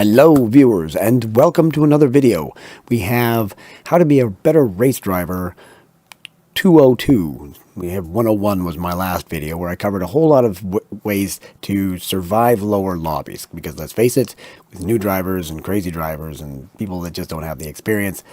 Hello viewers, and welcome to another video. We have how to be a better race driver 202. We have 101 was my last video where I covered a whole lot of ways to survive lower lobbies, because let's face it, with new drivers and crazy drivers and people that just don't have the experience,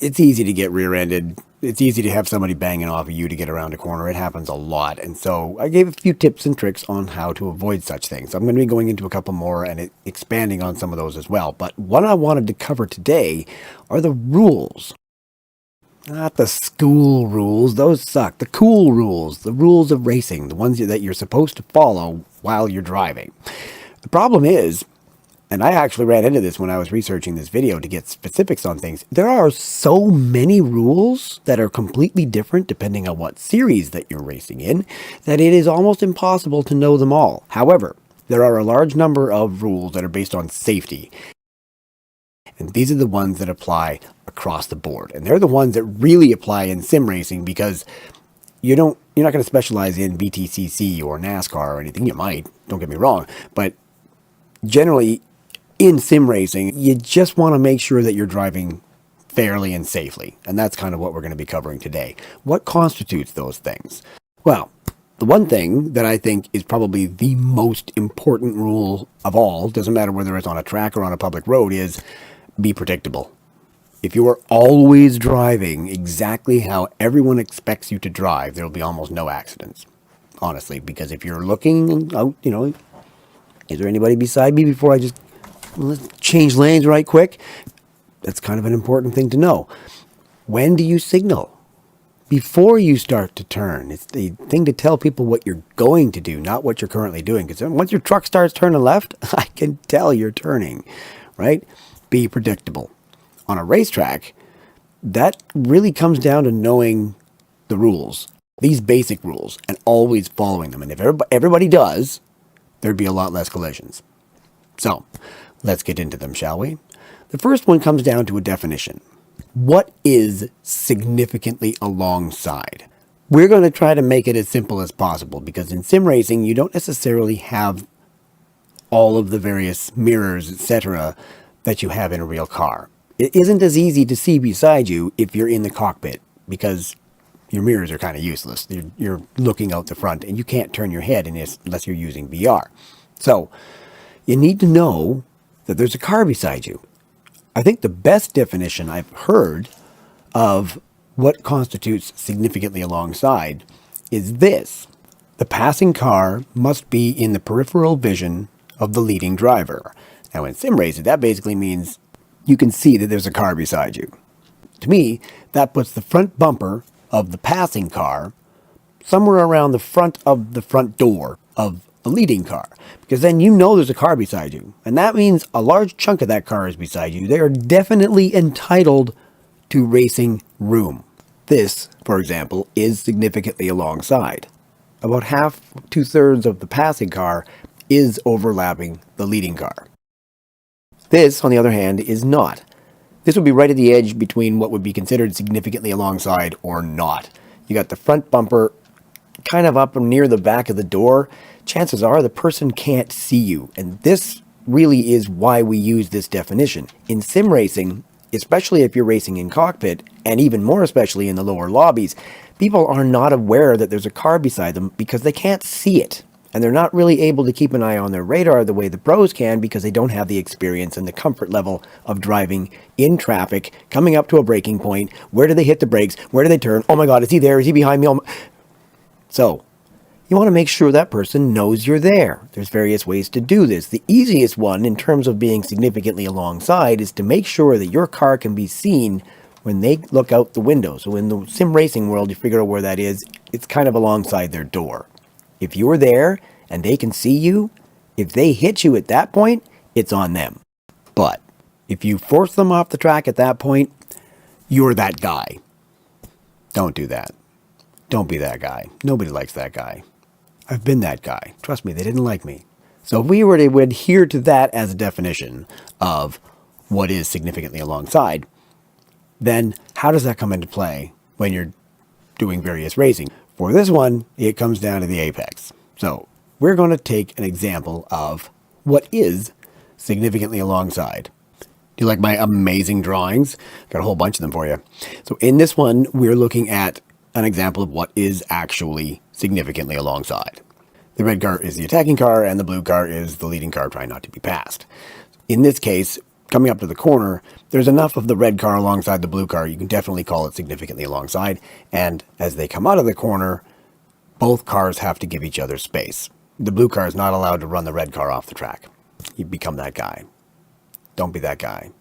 it's easy to get rear-ended. It's easy to have somebody banging off of you to get around a corner. It happens a lot. And so I gave a few tips and tricks on how to avoid such things. I'm going to be going into a couple more and expanding on some of those as well. But what I wanted to cover today are the rules. Not the school rules. Those suck. The cool rules. The rules of racing. The ones that you're supposed to follow while you're driving. The problem is, and I actually ran into this when I was researching this video to get specifics on things, there are so many rules that are completely different depending on what series that you're racing in, that it is almost impossible to know them all. However, there are a large number of rules that are based on safety. And these are the ones that apply across the board. And they're the ones that really apply in sim racing, because you're not going to specialize in BTCC or NASCAR or anything. You might, don't get me wrong, but generally in sim racing, you just want to make sure that you're driving fairly and safely. And that's kind of what we're going to be covering today. What constitutes those things? Well, the one thing that I think is probably the most important rule of all, doesn't matter whether it's on a track or on a public road, is be predictable. If you are always driving exactly how everyone expects you to drive, there will be almost no accidents. Honestly, because if you're looking out, is there anybody beside me before I just let's change lanes right quick? That's kind of an important thing to know. When do you signal? Before you start to turn. It's the thing to tell people what you're going to do, not what you're currently doing. Because once your truck starts turning left, I can tell you're turning, right? Be predictable. On a racetrack, that really comes down to knowing the rules, these basic rules, and always following them. And if everybody does, there'd be a lot less collisions. So, let's get into them, shall we? The first one comes down to a definition. What is significantly alongside? We're going to try to make it as simple as possible, because in sim racing, you don't necessarily have all of the various mirrors, etc., that you have in a real car. It isn't as easy to see beside you if you're in the cockpit, because your mirrors are kind of useless. You're looking out the front, and you can't turn your head unless you're using VR. So, you need to know that there's a car beside you. I think the best definition I've heard of what constitutes significantly alongside is this. The passing car must be in the peripheral vision of the leading driver. Now in sim racing, that basically means you can see that there's a car beside you. To me, that puts the front bumper of the passing car somewhere around the front of the front door of the leading car, because then you know there's a car beside you, and that means a large chunk of that car is beside you. They are definitely entitled to racing room. This, for example, is significantly alongside. About half, 2/3 of the passing car is overlapping the leading car. This, on the other hand, is not. This would be right at the edge between what would be considered significantly alongside or not. You got the front bumper kind of up near the back of the door. Chances are the person can't see you. And this really is why we use this definition. In sim racing, especially if you're racing in cockpit, and even more especially in the lower lobbies, people are not aware that there's a car beside them because they can't see it. And they're not really able to keep an eye on their radar the way the pros can, because they don't have the experience and the comfort level of driving in traffic, coming up to a braking point. Where do they hit the brakes? Where do they turn? Oh my God, is he there? Is he behind me? So, you want to make sure that person knows you're there. There's various ways to do this. The easiest one, in terms of being significantly alongside, is to make sure that your car can be seen when they look out the window. So in the sim racing world, you figure out where that is. It's kind of alongside their door. If you're there and they can see you, if they hit you at that point, it's on them. But if you force them off the track at that point, you're that guy. Don't do that. Don't be that guy. Nobody likes that guy. I've been that guy. Trust me, they didn't like me. So if we were to adhere to that as a definition of what is significantly alongside, then how does that come into play when you're doing various racing? For this one, it comes down to the apex. So we're going to take an example of what is significantly alongside. Do you like my amazing drawings? Got a whole bunch of them for you. So in this one, we're looking at an example of what is actually significantly alongside. The red car is the attacking car, and the blue car is the leading car trying not to be passed. In this case, coming up to the corner, there's enough of the red car alongside the blue car, you can definitely call it significantly alongside. And as they come out of the corner, both cars have to give each other space. The blue car is not allowed to run the red car off the track. You become that guy. Don't be that guy.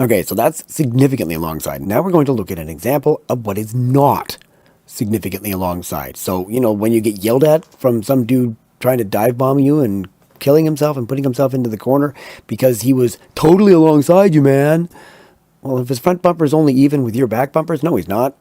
Okay, so that's significantly alongside. Now we're going to look at an example of what is not significantly alongside. So, you know, when you get yelled at from some dude trying to dive bomb you and killing himself and putting himself into the corner because he was totally alongside you, man. Well, if his front bumper is only even with your back bumpers, no, he's not.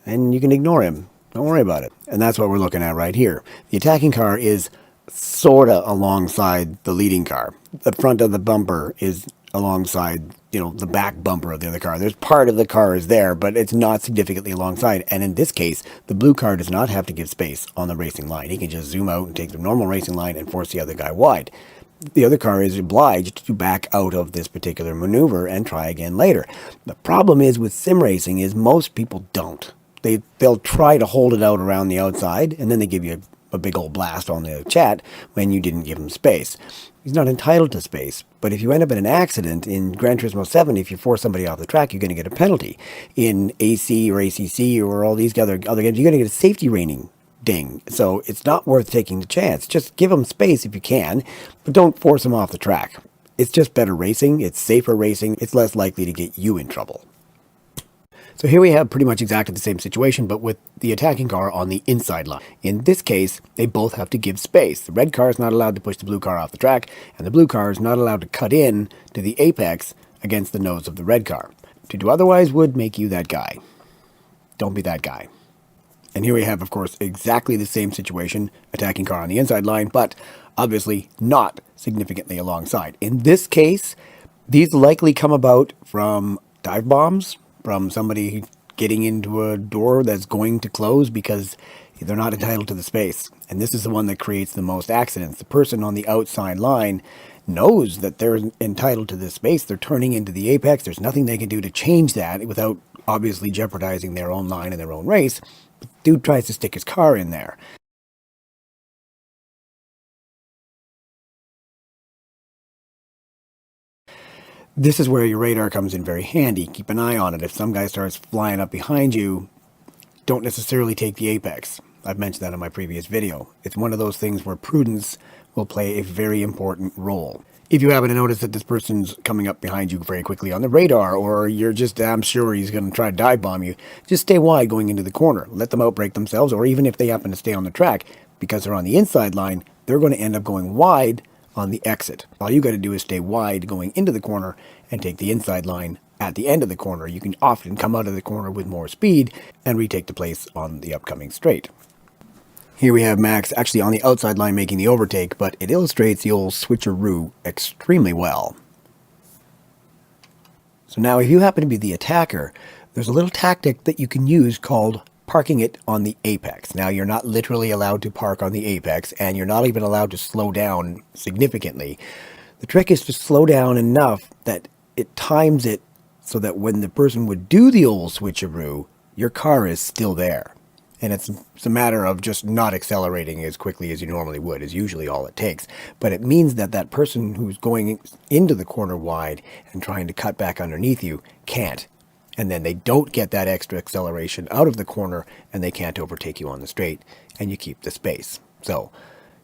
And you can ignore him. Don't worry about it. And that's what we're looking at right here. The attacking car is sort of alongside the leading car. The front of the bumper is alongside, the back bumper of the other car. There's part of the car is there, but it's not significantly alongside. And in this case, the blue car does not have to give space on the racing line. He can just zoom out and take the normal racing line and force the other guy wide. The other car is obliged to back out of this particular maneuver and try again later. The problem is with sim racing is most people don't. They'll try to hold it out around the outside, and then they give you a big old blast on the chat when you didn't give him space. He's not entitled to space, but if you end up in an accident in Gran Turismo 7, if you force somebody off the track, you're going to get a penalty. In AC or ACC or all these other games, you're going to get a safety rating ding. So it's not worth taking the chance. Just give them space if you can, but don't force them off the track. It's just better racing. It's safer racing. It's less likely to get you in trouble. So here we have pretty much exactly the same situation, but with the attacking car on the inside line. In this case, they both have to give space. The red car is not allowed to push the blue car off the track, and the blue car is not allowed to cut in to the apex against the nose of the red car. To do otherwise would make you that guy. Don't be that guy. And here we have, of course, exactly the same situation, attacking car on the inside line, but obviously not significantly alongside. In this case, these likely come about from dive bombs, from somebody getting into a door that's going to close because they're not entitled to the space. And this is the one that creates the most accidents. The person on the outside line knows that they're entitled to this space. They're turning into the apex. There's nothing they can do to change that without obviously jeopardizing their own line and their own race. But the dude tries to stick his car in there. This is where your radar comes in very handy. Keep an eye on it. If some guy starts flying up behind you, don't necessarily take the apex. I've mentioned that in my previous video. It's one of those things where prudence will play a very important role. If you happen to notice that this person's coming up behind you very quickly on the radar, or you're just damn sure he's going to try to dive bomb you, just stay wide going into the corner. Let them outbrake themselves, or even if they happen to stay on the track, because they're on the inside line, they're going to end up going wide on the exit. All you got to do is stay wide going into the corner and take the inside line at the end of the corner. You can often come out of the corner with more speed and retake the place on the upcoming straight. Here we have Max actually on the outside line making the overtake, but it illustrates the old switcheroo extremely well. So now if you happen to be the attacker, there's a little tactic that you can use called parking it on the apex. Now, you're not literally allowed to park on the apex, and you're not even allowed to slow down significantly. The trick is to slow down enough that it times it so that when the person would do the old switcheroo, your car is still there. And it's a matter of just not accelerating as quickly as you normally would, is usually all it takes. But it means that that person who's going into the corner wide and trying to cut back underneath you can't. And then they don't get that extra acceleration out of the corner, and they can't overtake you on the straight, and you keep the space. So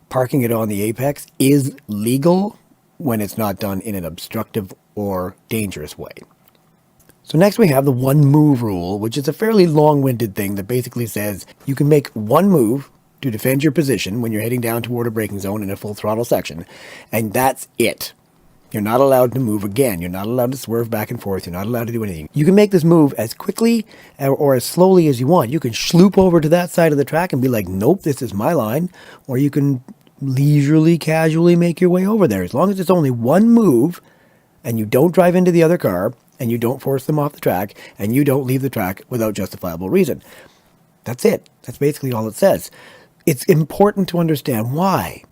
parking it on the apex is legal when it's not done in an obstructive or dangerous way. So next we have the one move rule, which is a fairly long-winded thing that basically says you can make one move to defend your position when you're heading down toward a braking zone in a full throttle section, and that's it. You're not allowed to move again. You're not allowed to swerve back and forth. You're not allowed to do anything. You can make this move as quickly or as slowly as you want. You can sloop over to that side of the track and be like, nope, this is my line. Or you can leisurely, casually make your way over there. As long as it's only one move and you don't drive into the other car and you don't force them off the track and you don't leave the track without justifiable reason. That's it. That's basically all it says. It's important to understand why.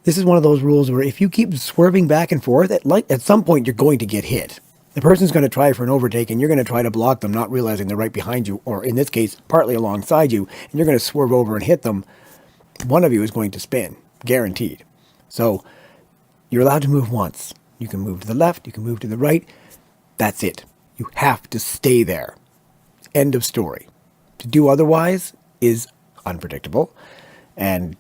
This is one of those rules where if you keep swerving back and forth, at some point you're going to get hit. The person's going to try for an overtake, and you're going to try to block them, not realizing they're right behind you, or in this case, partly alongside you, and you're going to swerve over and hit them. One of you is going to spin, guaranteed. So you're allowed to move once. You can move to the left, you can move to the right. That's it. You have to stay there. End of story. To do otherwise is unpredictable, and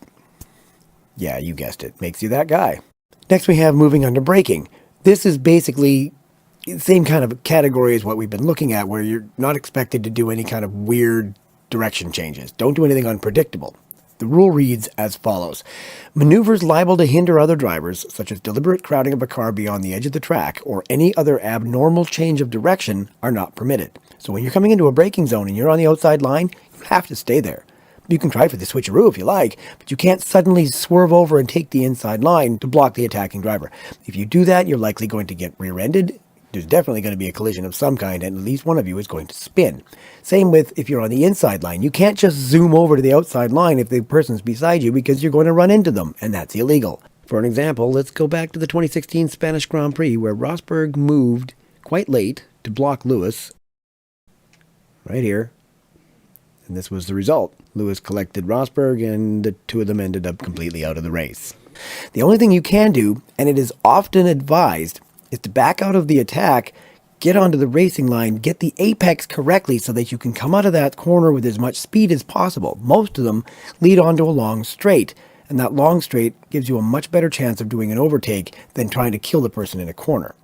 yeah, you guessed it, makes you that guy. Next we have moving under braking. This is basically the same kind of category as what we've been looking at, where you're not expected to do any kind of weird direction changes. Don't do anything unpredictable. The rule reads as follows. Maneuvers liable to hinder other drivers, such as deliberate crowding of a car beyond the edge of the track or any other abnormal change of direction, are not permitted. So when you're coming into a braking zone and you're on the outside line, you have to stay there. You can try for the switcheroo if you like, but you can't suddenly swerve over and take the inside line to block the attacking driver. If you do that, you're likely going to get rear-ended. There's definitely going to be a collision of some kind, and at least one of you is going to spin. Same with if you're on the inside line. You can't just zoom over to the outside line if the person's beside you, because you're going to run into them, and that's illegal. For an example, let's go back to the 2016 Spanish Grand Prix, where Rosberg moved quite late to block Lewis. Right here. And this was the result. Lewis collected Rosberg, and the two of them ended up completely out of the race. The only thing you can do, and it is often advised, is to back out of the attack, get onto the racing line, get the apex correctly so that you can come out of that corner with as much speed as possible. Most of them lead onto a long straight, and that long straight gives you a much better chance of doing an overtake than trying to kill the person in a corner.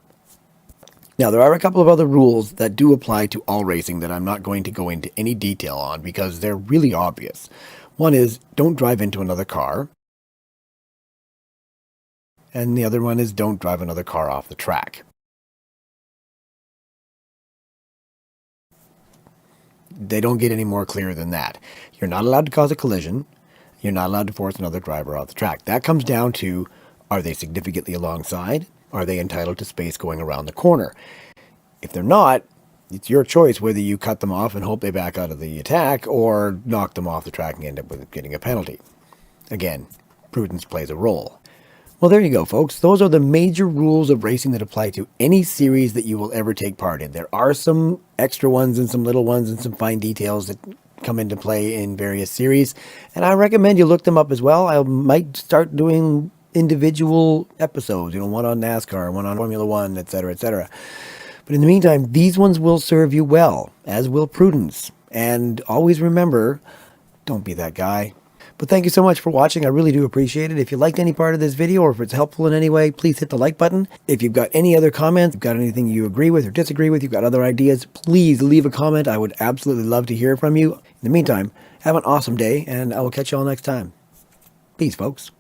Now, there are a couple of other rules that do apply to all racing that I'm not going to go into any detail on because they're really obvious. One is, don't drive into another car. And the other one is, don't drive another car off the track. They don't get any more clear than that. You're not allowed to cause a collision. You're not allowed to force another driver off the track. That comes down to, are they significantly alongside? Are they entitled to space going around the corner? If they're not, it's your choice whether you cut them off and hope they back out of the attack or knock them off the track and end up with getting a penalty. Again, prudence plays a role. Well, there you go, folks. Those are the major rules of racing that apply to any series that you will ever take part in. There are some extra ones and some little ones and some fine details that come into play in various series, and I recommend you look them up as well. I might start doing individual episodes, one on NASCAR, one on Formula One, etc., etc. But in the meantime, these ones will serve you well, as will prudence. And always remember, don't be that guy. But thank you so much for watching. I really do appreciate it. If you liked any part of this video, or if it's helpful in any way, please hit the like button. If you've got any other comments, you've got anything you agree with or disagree with, you've got other ideas, please leave a comment. I would absolutely love to hear from you. In the meantime, have an awesome day, and I will catch you all next time. Peace, folks.